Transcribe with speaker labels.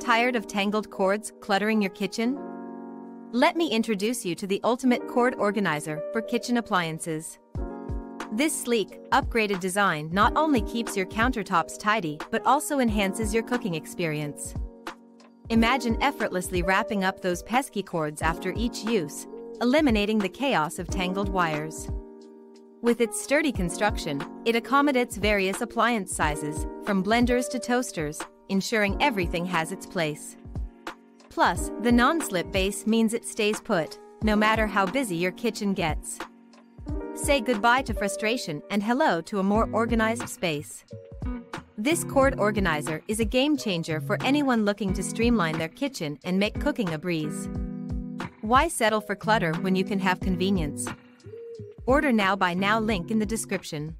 Speaker 1: Tired of tangled cords cluttering your kitchen? Let me introduce you to the ultimate cord organizer for kitchen appliances. This sleek, upgraded design not only keeps your countertops tidy but also enhances your cooking experience. Imagine effortlessly wrapping up those pesky cords after each use, eliminating the chaos of tangled wires. With its sturdy construction, it accommodates various appliance sizes, from blenders to toasters, ensuring everything has its place. Plus, the non-slip base means it stays put, no matter how busy your kitchen gets. Say goodbye to frustration and hello to a more organized space. This cord organizer is a game changer for anyone looking to streamline their kitchen and make cooking a breeze. Why settle for clutter when you can have convenience? Order now by now link in the description.